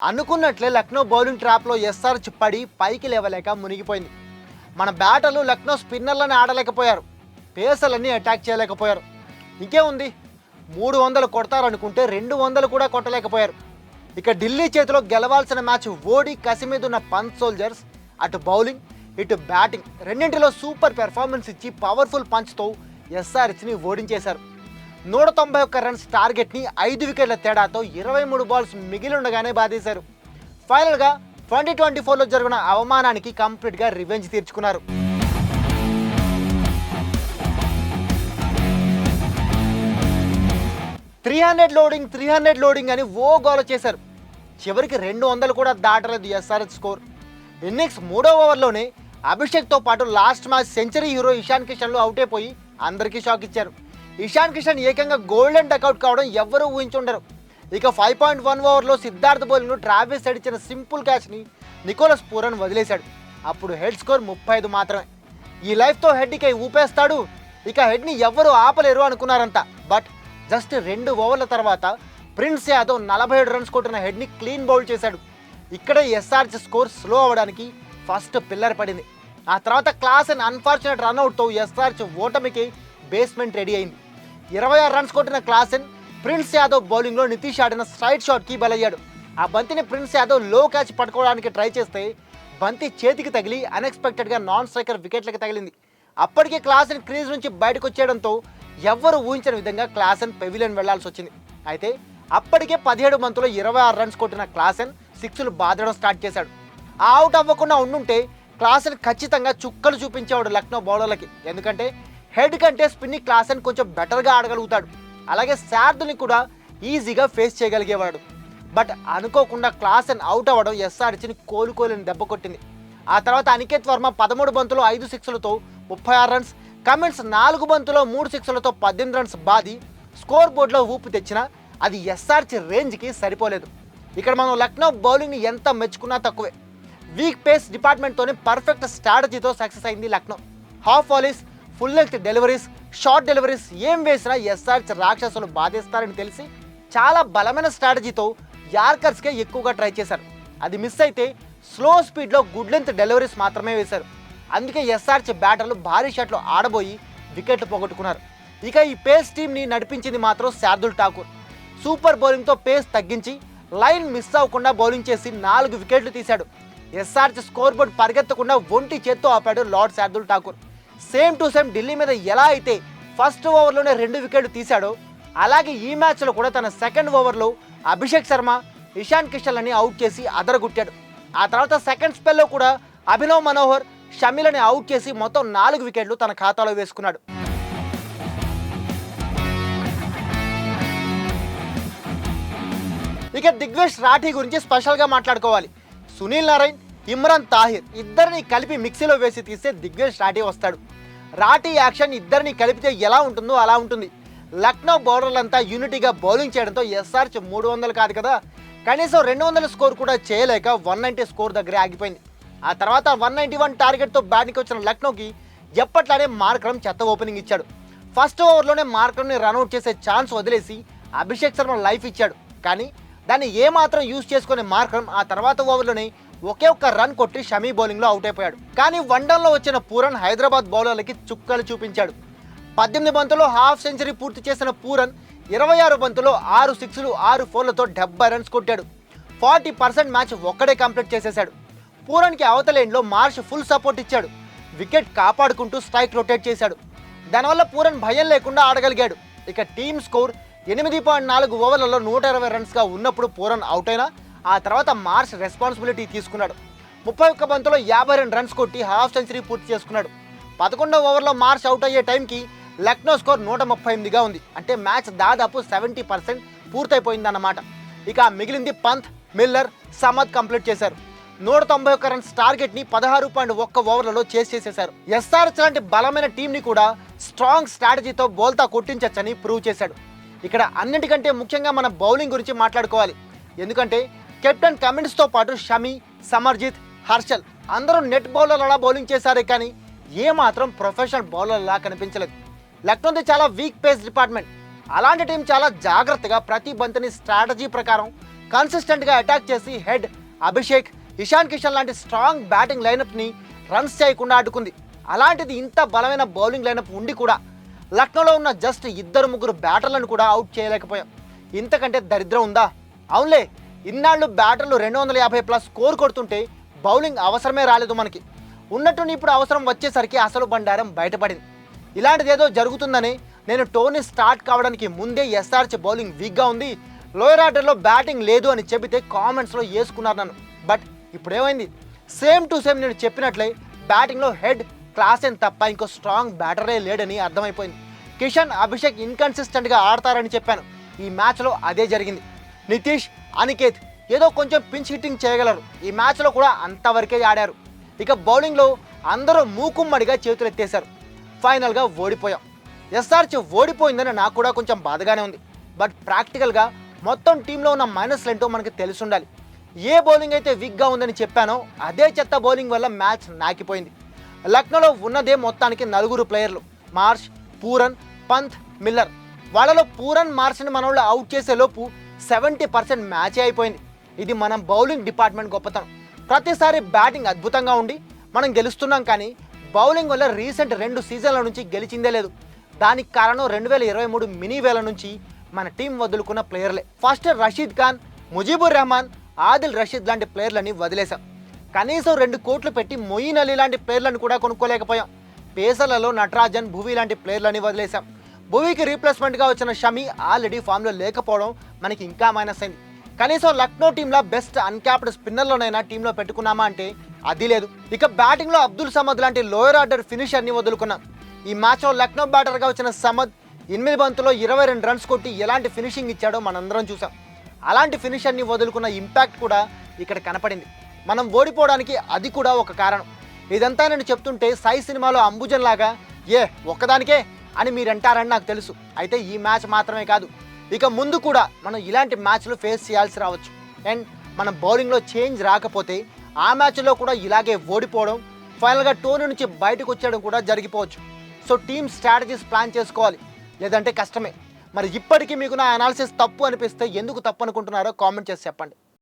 అనుకున్నట్లే Lucknow bowling ట్రాప్లో SRH పడి పైకి లేవలేక మునిగిపోయింది. మన బ్యాటర్లు లక్నో స్పిన్నర్లని ఆడలేకపోయారు, పేసర్లని అటాక్ చేయలేకపోయారు. ఇంకేముంది, 300 కొడతారనుకుంటే 200 కూడా కొట్టలేకపోయారు. ఇక ఢిల్లీ చేతిలో గెలవాల్సిన మ్యాచ్ ఓడి కసి మీద ఉన్న పంచ్ సోల్జర్స్ అటు బౌలింగ్ ఇటు బ్యాటింగ్ రెండింటిలో సూపర్ పెర్ఫార్మెన్స్ ఇచ్చి పవర్ఫుల్ పంచ్తో ఎస్ఆర్హెచ్ని ఓడించేశారు. 191 రన్స్ టార్గెట్ని 5 వికెట్ల తేడాతో 23 బాల్స్ మిగిలి ఉండగానే బాధేశారు. ఫైనల్గా 2024లో జరిగిన అవమానానికి కంప్లీట్గా రివెంజ్ తీర్చుకున్నారు. త్రీ హండ్రెడ్ లోడింగ్ అని ఓ గోల చేశారు. చివరికి 200 కూడా దాటలేదు ఎస్ఆర్హెచ్ స్కోర్. ఇన్నింగ్స్ 3వ ఓవర్లోనే అభిషేక్తో పాటు last match century hero Ishan కిషన్లు అవుట్ అయిపోయి అందరికీ షాక్ ఇచ్చారు. ఇషాన్ కిషన్ ఏకంగా గోల్డెన్ డకౌట్ కావడం ఎవ్వరూ ఊహించుండరు. ఇక 5.1 ఓవర్లో సిద్ధార్థ్ బౌలింగ్లో ట్రావిస్ హెడ్ ఇచ్చిన సింపుల్ క్యాచ్ని నికోలస్ పూరన్ వదిలేశాడు. అప్పుడు హెడ్ స్కోర్ 35 మాత్రమే. ఈ లైఫ్తో హెడ్కి ఊపేస్తాడు, ఇక హెడ్ని ఎవ్వరూ ఆపలేరు అనుకున్నారంతా. బట్ జస్ట్ 2 ఓవర్ల తర్వాత ప్రిన్స్ యాదవ్ 47 రన్స్ కొట్టిన హెడ్ని క్లీన్ బౌల్ చేశాడు. ఇక్కడే ఎస్ఆర్హెచ్ స్కోర్ స్లో అవ్వడానికి ఫస్ట్ పిల్లర్ పడింది. ఆ తర్వాత క్లాస్ అండ్ అన్ఫార్చునేట్ రన్అట్తో ఎస్ఆర్హెచ్ ఓటమికి బేస్మెంట్ రెడీ అయింది. 26 రన్స్ కొట్టిన క్లాసెన్ ప్రిన్స్ యాదవ్ బౌలింగ్లో నితీష్ ఆడిన స్ట్రైట్ షాట్కి బలయ్యాడు. ఆ బంతిని ప్రిన్స్ యాదవ్ లో క్యాచ్ పట్టుకోవడానికి ట్రై చేస్తే బంతి చేతికి తగిలి అన్ఎక్స్పెక్టెడ్గా నాన్ స్ట్రైకర్ వికెట్లకు తగిలింది. అప్పటికే క్లాసెన్ క్రీజ్ నుంచి బయటకు వచ్చేయడంతో ఎవ్వరూ ఊహించని విధంగా క్లాసెన్ పెవిలియన్ వెళ్లాల్సి వచ్చింది. అయితే అప్పటికే 17 బంతుల్లో 26 రన్స్ కొట్టిన క్లాసెన్ 6లు బాదడం స్టార్ట్ చేశాడు. ఆ అవుట్ అవ్వకుండా ఉండుంటే క్లాసెన్ ఖచ్చితంగా చుక్కలు చూపించేవాడు లక్నో బౌలర్లకి. ఎందుకంటే హెడ్ కంటే స్పిన్ని క్లాసెన్ కొంచెం బెటర్గా ఆడగలుగుతాడు, అలాగే శార్దుల్ని కూడా ఈజీగా ఫేస్ చేయగలిగేవాడు. బట్ అనుకోకుండా క్లాసెన్ అవుట్ అవ్వడం ఎస్ఆర్హెచ్ని కోలుకోలేని దెబ్బ కొట్టింది. ఆ తర్వాత అనికేత్ వర్మ 13 బంతుల్లో 5 సిక్స్లతో 36 రన్స్, కమిన్స్ 4 బంతుల్లో 3 సిక్స్లతో 18 రన్స్ బాది స్కోర్ బోర్డులో ఊపు తెచ్చినా అది ఎస్ఆర్హెచ్ రేంజ్కి సరిపోలేదు. ఇక్కడ మనం లక్నో బౌలింగ్ని ఎంత మెచ్చుకున్నా తక్కువే. వీక్ పేస్ డిపార్ట్మెంట్తోనే పర్ఫెక్ట్ స్ట్రాటజీతో సక్సెస్ అయింది Lucknow. Half volleys, full length deliveries, short deliveries ఏం వేసినా ఎస్ఆర్హెచ్ రాక్షసులు బాధేస్తారని తెలిసి చాలా బలమైన స్ట్రాటజీతో యార్కర్స్కే ఎక్కువగా ట్రై చేశారు. అది మిస్ అయితే స్లో స్పీడ్లో గుడ్ లెంత్ డెలివరీస్ మాత్రమే వేశారు. అందుకే ఎస్ఆర్హెచ్ బ్యాటర్లు భారీ షాట్లు ఆడబోయి వికెట్లు పోగొట్టుకున్నారు. ఇక ఈ పేస్ టీంని నడిపించింది మాత్రం శార్దుల్ ఠాకూర్. సూపర్ బౌలింగ్తో పేస్ తగ్గించి లైన్ మిస్ అవ్వకుండా బౌలింగ్ చేసి 4 వికెట్లు తీశాడు. ఎస్ఆర్హెచ్ స్కోర్ బోర్డ్ పరిగెత్తకుండా ఒంటి చేత్తో ఆపాడు lord Shardul Thakur. Same to same Delhi మీద ఎలా అయితే ఫస్ట్ ఓవర్లోనే 2 వికెట్లు తీశాడో అలాగే ఈ మ్యాచ్లో కూడా తన సెకండ్ ఓవర్లో అభిషేక్ శర్మ, ఇషాన్ కిషన్లని అవుట్ చేసి అదరగొట్టాడు. ఆ తర్వాత సెకండ్ స్పెల్లో కూడా అభినవ్ మనోహర్, షమిలని అవుట్ చేసి మొత్తం 4 వికెట్లు తన ఖాతాలో వేసుకున్నాడు. ఇక దిగ్వేష్ రాఠీ గురించి స్పెషల్గా మాట్లాడుకోవాలి. సునీల్ నారాయణ్, ఇమ్రాన్ తాహిర్ ఇద్దరిని కలిపి మిక్సీలో వేసి తీస్తే దిగ్వేష్ రాఠీ వస్తాడు. రాఠీ యాక్షన్ ఇద్దరిని కలిపితే ఎలా ఉంటుందో అలా ఉంటుంది. లక్నో బౌలర్లంతా యూనిటీగా బౌలింగ్ చేయడంతో ఎస్ఆర్హెచ్ 300 కాదు కదా, కనీసం 200 స్కోర్ కూడా చేయలేక 190 స్కోర్ దగ్గరే ఆగిపోయింది. ఆ తర్వాత 191 టార్గెట్తో బ్యాటింగ్కి వచ్చిన లక్నోకి ఎప్పట్లానే మార్కరమ్ చెత్త ఓపెనింగ్ ఇచ్చాడు. ఫస్ట్ ఓవర్లోనే మార్కరమ్ని రన్అట్ చేసే ఛాన్స్ వదిలేసి అభిషేక్ శర్మ లైఫ్ ఇచ్చాడు. కానీ దాన్ని ఏమాత్రం యూజ్ చేసుకునే మార్కరమ్ ఆ తర్వాత ఓవర్లోనే ఒకే ఒక్క రన్ కొట్టి షమీ బౌలింగ్లో అవుట్ అయిపోయాడు. కానీ వన్డౌన్లో వచ్చిన పూరన్ హైదరాబాద్ బౌలర్లకి చుక్కలు చూపించాడు. 18 బంతుల్లో హాఫ్ సెంచరీ పూర్తి చేసిన పూరన్ 26 బంతుల్లో 6 సిక్స్లు 6 ఫోర్లతో 70 రన్స్ కొట్టాడు. 40% మ్యాచ్ ఒక్కడే కంప్లీట్ చేసేశాడు. పూరన్కి అవతలేండ్లో మార్ష్ ఫుల్ సపోర్ట్ ఇచ్చాడు. వికెట్ కాపాడుకుంటూ స్ట్రైక్ రొటేట్ చేశాడు. దానివల్ల పూరన్ భయం లేకుండా ఆడగలిగాడు. ఇక టీమ్ స్కోర్ 8.4 ఓవర్లలో 120 రన్స్గా ఉన్నప్పుడు పూరన్ అవుట్ అయినా ఆ తర్వాత మార్ష్ రెస్పాన్సిబిలిటీ తీసుకున్నాడు. 31 బంతుల్లో 52 రన్స్ కొట్టి హాఫ్ సెంచరీ పూర్తి చేసుకున్నాడు. 11వ ఓవర్లో మార్ష్ అవుట్ అయ్యే టైంకి లక్నో స్కోర్ 138గా ఉంది. అంటే మ్యాచ్ దాదాపు 70% పూర్తయిపోయిందన్నమాట. ఇక మిగిలింది పంత్, మిల్లర్, సమద్ కంప్లీట్ చేశారు. 191 రన్స్ టార్గెట్ని 16.1 ఓవర్లలో చేసేశారు. ఎస్ఆర్హెచ్ లాంటి బలమైన టీంని కూడా స్ట్రాంగ్ స్ట్రాటజీతో బోల్తా కొట్టించచ్చని ప్రూవ్ చేశాడు. ఇక్కడ అన్నిటికంటే ముఖ్యంగా మన బౌలింగ్ గురించి మాట్లాడుకోవాలి. ఎందుకంటే కెప్టెన్ కమిన్స్తో పాటు షమి, సమర్జిత్, హర్షల్ అందరూ నెట్ బౌలర్లా బౌలింగ్ చేశారే కానీ ఏమాత్రం ప్రొఫెషనల్ బౌలర్లా కనిపించలేదు. లక్నోది చాలా వీక్ పేస్ డిపార్ట్మెంట్. అలాంటి టీం చాలా జాగ్రత్తగా ప్రతి బంతిని స్ట్రాటజీ ప్రకారం కన్సిస్టెంట్గా అటాక్ చేసి హెడ్, అభిషేక్, ఇషాన్ కిషన్ లాంటి స్ట్రాంగ్ బ్యాటింగ్ లైనప్ని రన్స్ చేయకుండా అడ్డుకుంది. అలాంటిది ఇంత బలమైన బౌలింగ్ లైనప్ ఉండి కూడా లక్నోలో ఉన్న జస్ట్ 2-3 బ్యాటర్లను కూడా అవుట్ చేయలేకపోయాం. ఇంతకంటే దరిద్రం ఉందా? అవునులే, ఇన్నాళ్ళు బ్యాటర్లు 250+ స్కోర్ కొడుతుంటే బౌలింగ్ అవసరమే రాలేదు మనకి. ఉన్నట్టుండి ఇప్పుడు అవసరం వచ్చేసరికి అసలు బండారం బయటపడింది. ఇలాంటిదేదో జరుగుతుందని నేను టోర్నీ స్టార్ట్ కావడానికి ముందే ఎస్ఆర్హెచ్ బౌలింగ్ వీక్గా ఉంది, లోయర్ ఆర్డర్లో బ్యాటింగ్ లేదు అని చెబితే కామెంట్స్లో వేసుకున్నారు నన్ను. బట్ ఇప్పుడేమైంది? సేమ్ టు సేమ్ నేను చెప్పినట్లే బ్యాటింగ్లో హెడ్, క్లాసెన్ తప్ప ఇంకో స్ట్రాంగ్ బ్యాటరే లేడని అర్థమైపోయింది. కిషన్, అభిషేక్ ఇన్కన్సిస్టెంట్గా ఆడతారని చెప్పాను. ఈ మ్యాచ్లో అదే జరిగింది. నితీష్, అనికేత్ ఏదో కొంచెం పించ్ హిట్టింగ్ చేయగలరు, ఈ మ్యాచ్లో కూడా అంతవరకే ఆడారు. ఇక బౌలింగ్లో అందరూ మూకుమ్మడిగా చేతులు ఎత్తేశారు. ఫైనల్గా ఓడిపోయాం. ఎస్ఆర్హెచ్ ఓడిపోయిందని నాకు కూడా కొంచెం బాధగానే ఉంది. బట్ ప్రాక్టికల్గా మొత్తం టీంలో ఉన్న మైనస్లు ఏంటో మనకి తెలిసి ఉండాలి. ఏ బౌలింగ్ అయితే వీక్గా ఉందని చెప్పానో అదే చెత్త బౌలింగ్ వల్ల మ్యాచ్ నాకిపోయింది. లక్నోలో ఉన్నదే మొత్తానికి 4 ప్లేయర్లు: మార్ష్, పూరన్, పంత్, మిల్లర్. వాళ్ళలో పూరన్, మార్ష్ని మనోళ్ళు అవుట్ చేసే లోపు 70% మ్యాచే అయిపోయింది. ఇది మనం బౌలింగ్ డిపార్ట్మెంట్ గొప్పతనం. ప్రతిసారి బ్యాటింగ్ అద్భుతంగా ఉండి మనం గెలుస్తున్నాం, కానీ బౌలింగ్ వల్ల రీసెంట్ 2 సీజన్ల నుంచి గెలిచిందే లేదు. దానికి కారణం 2023 మినీ వేల నుంచి మన టీం వదులుకున్న ప్లేయర్లే. ఫస్ట్ రషీద్ ఖాన్, ముజీబుర్ రెహమాన్, ఆదిల్ రషీద్ లాంటి ప్లేయర్లని వదిలేశాం. కనీసం 2 కోట్లు పెట్టి మొయిన్ అలీ లాంటి ప్లేయర్లను కూడా కొనుక్కోలేకపోయాం. పేసర్లలో నటరాజన్, భువీ లాంటి ప్లేయర్లని వదిలేశాం. భువీకి రీప్లేస్మెంట్గా వచ్చిన షమి ఆల్రెడీ ఫామ్లో లేకపోవడం మనకి ఇంకా మైనస్ అయింది. కనీసం లక్నో టీంలో బెస్ట్ అన్క్యాప్డ్ స్పిన్నర్లోనైనా టీంలో పెట్టుకున్నామా అంటే అది లేదు. ఇక బ్యాటింగ్లో అబ్దుల్ సమద్ లాంటి లోయర్ ఆర్డర్ ఫినిషర్ని వదులుకున్నాం. ఈ మ్యాచ్లో లక్నో బ్యాటర్గా వచ్చిన సమద్ 8 బంతుల్లో 22 రన్స్ కొట్టి ఎలాంటి ఫినిషింగ్ ఇచ్చాడో మనందరం చూసాం. అలాంటి ఫినిషర్ని వదులుకున్న ఇంపాక్ట్ కూడా ఇక్కడ కనపడింది. మనం ఓడిపోవడానికి అది కూడా ఒక కారణం. ఇదంతా నేను చెప్తుంటే సై సినిమాలో అంబుజన్ లాగా ఒక్కదానికే అని మీరు అంటారని నాకు తెలుసు. అయితే ఈ మ్యాచ్ మాత్రమే కాదు, ఇక ముందు కూడా మనం ఇలాంటి మ్యాచ్లు ఫేస్ చేయాల్సి రావచ్చు. అండ్ మన బౌలింగ్లో చేంజ్ రాకపోతే ఆ మ్యాచ్లో కూడా ఇలాగే ఓడిపోవడం, ఫైనల్గా టోర్నీ నుంచి బయటకు వచ్చేయడం కూడా జరిగిపోవచ్చు. సో టీమ్ స్ట్రాటజీస్ ప్లాన్ చేసుకోవాలి, లేదంటే కష్టమే. మరి ఇప్పటికీ మీకు నా అనాలిసిస్ తప్పు అనిపిస్తే ఎందుకు తప్పు అనుకుంటున్నారో కామెంట్ చేసి చెప్పండి.